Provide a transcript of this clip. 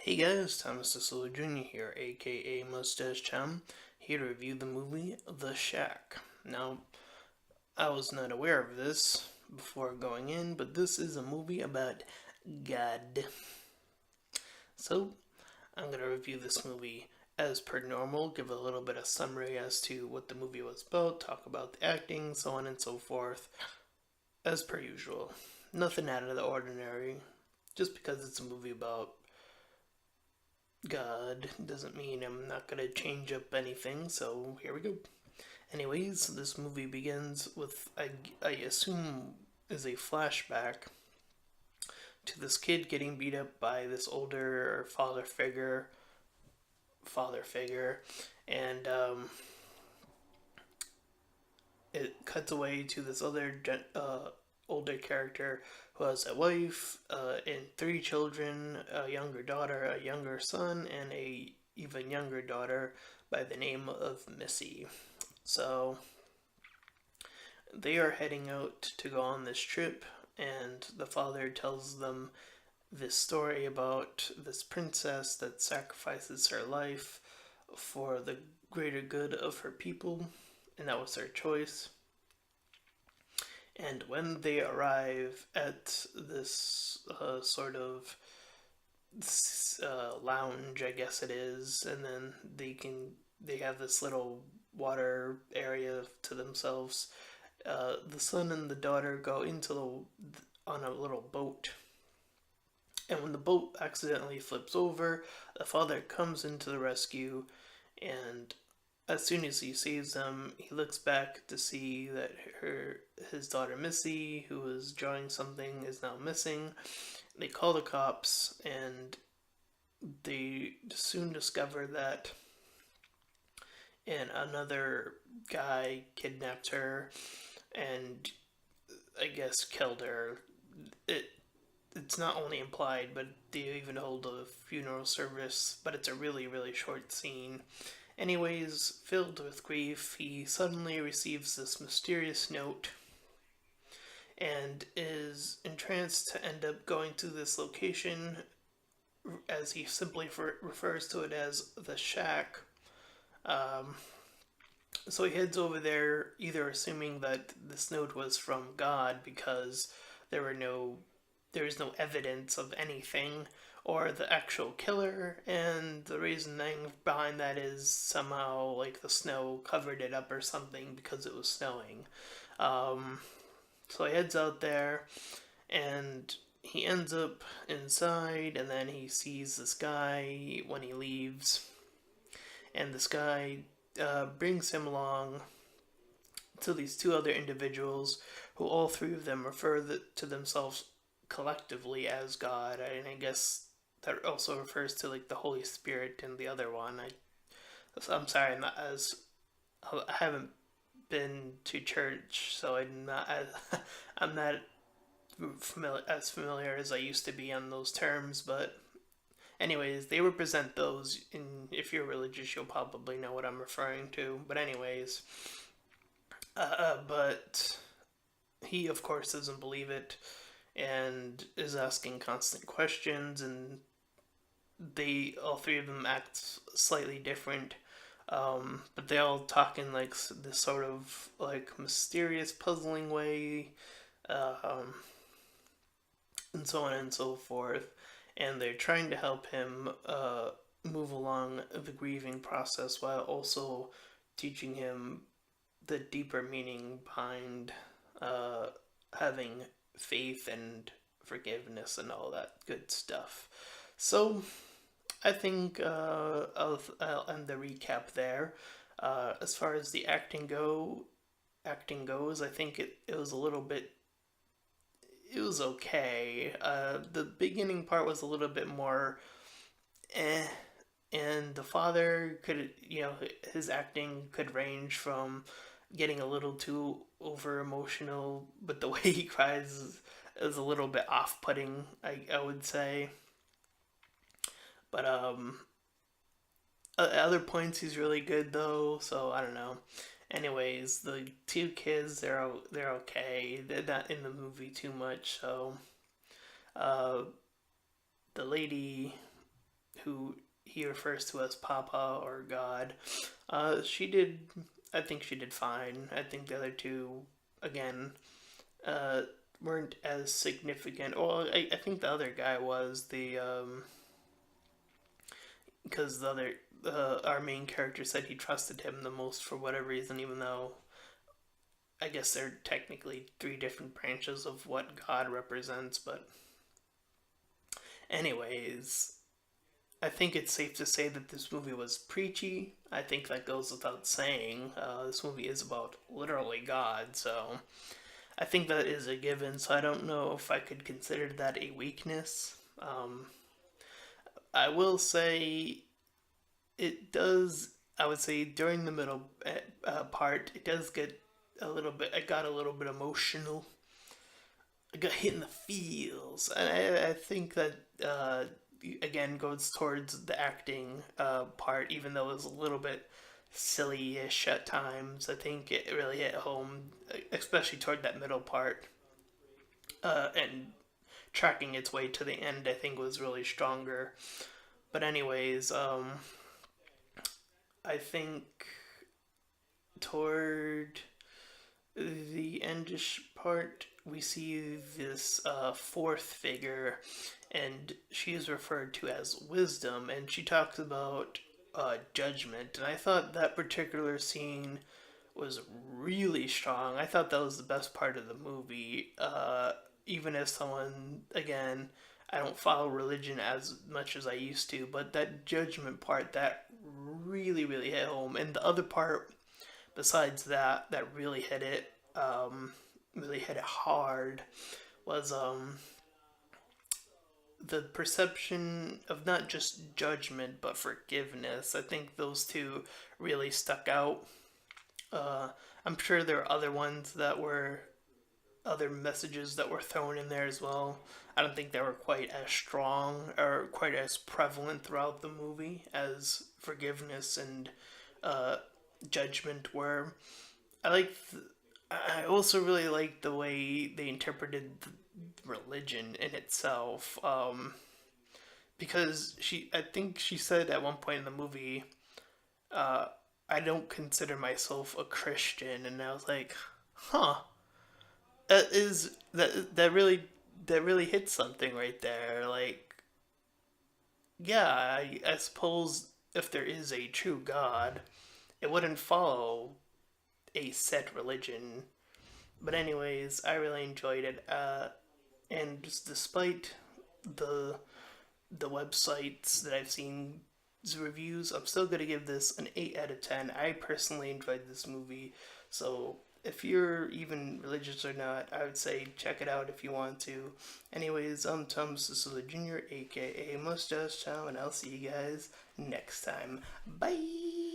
Hey guys, Thomas Jr. here, aka Mustached, here to review the movie The Shack. Now, I was not aware of this before going in, but this is a movie about God. So, I'm gonna review this movie as per normal, give a little bit of summary as to what the movie was about, talk about the acting, so on and so forth, as per usual. Nothing out of the ordinary, just because it's a movie about God doesn't mean I'm not gonna change up anything, so here we go. Anyways, this movie begins with, I assume, is a flashback to this kid getting beat up by this older father figure, and it cuts away to this other older character who has a wife and three children, a younger daughter, a younger son, and a even younger daughter by the name of Missy. So they are heading out to go on this trip, and the father tells them this story about this princess that sacrifices her life for the greater good of her people, and that was her choice. And when they arrive at this lounge, I guess it is, and then they have this little water area to themselves. The son and the daughter go on a little boat, and when the boat accidentally flips over, the father comes into the rescue, and as soon as he sees them, he looks back to see that his daughter Missy, who was drawing something, is now missing. They call the cops, and they soon discover that and another guy kidnapped her and I guess killed her. It it's not only implied, but they even hold a funeral service, but it's a really short scene. Anyways, filled with grief, he suddenly receives this mysterious note and is entranced to end up going to this location, as he simply refers to it as the shack. Um, so he heads over there, either assuming that this note was from God because there were no there is no evidence of anything, or the actual killer, and the reasoning behind that is somehow like the snow covered it up or something because it was snowing. Um, so he heads out there, and he ends up inside, and then he sees this guy when he leaves, and this guy brings him along to these two other individuals who all three of them refer to themselves collectively as God, and I guess that also refers to like the Holy Spirit and the other one. I'm sorry, I'm not as I haven't been to church, so I'm not familiar as I used to be on those terms. But anyways, they represent those. And if you're religious, you'll probably know what I'm referring to. But anyways, but he of course doesn't believe it and is asking constant questions, and they all three of them act slightly different, but they all talk in like this sort of like mysterious puzzling way, um, and so on and so forth, and they're trying to help him move along the grieving process while also teaching him the deeper meaning behind having faith and forgiveness and all that good stuff. So I think I'll end the recap there. As far as the acting goes, I think it was a little bit. It was okay. The beginning part was a little bit more, eh, and the father could, his acting could range from getting a little too over emotional, but the way he cries is a little bit off putting, I would say. But at other points he's really good though, so I don't know. Anyways, the two kids they're okay. They're not in the movie too much, so uh, the lady who he refers to as Papa or God. She did, I think she did fine. I think the other two, again, uh, weren't as significant. Well, I think the other guy was because the other our main character said he trusted him the most for whatever reason, even though I guess they're technically three different branches of what God represents. But anyways, I think it's safe to say that this movie was preachy. I think that goes without saying. This movie is about literally God, so I think that is a given. So I don't know if I could consider that a weakness. I will say it does. I would say during the middle part, it does get a little bit. I got a little bit emotional. I got hit in the feels, and I think that again goes towards the acting part, even though it was a little bit silly-ish at times. I think it really hit home, especially toward that middle part, and tracking its way to the end. I think was really stronger. But anyways, I think toward the endish part, we see this fourth figure, and she is referred to as wisdom, and she talks about judgment. And I thought that particular scene was really strong. I thought that was the best part of the movie. Even as someone, again, I don't follow religion as much as I used to, but that judgment part, that really, really hit home. And the other part, besides that, that really hit it hard, was the perception of not just judgment but forgiveness. I think those two really stuck out. Uh, I'm sure there are other ones that were other messages that were thrown in there as well. I don't think they were quite as strong or quite as prevalent throughout the movie as forgiveness and uh, judgment were. I like. I also really like the way they interpreted the religion in itself. Because I think she said at one point in the movie, uh, "I don't consider myself a Christian," and I was like, "Huh, that really hits something right there." Like, yeah, I suppose if there is a true God, it wouldn't follow a set religion. But anyways, I really enjoyed it. And just despite the the websites that I've seen reviews, I'm still gonna give this an 8 out of 10. I personally enjoyed this movie, so if you're even religious or not, I would say check it out if you want to. Anyways, I'm Tom Sicily Jr., aka Mustache Chow, and I'll see you guys next time. Bye!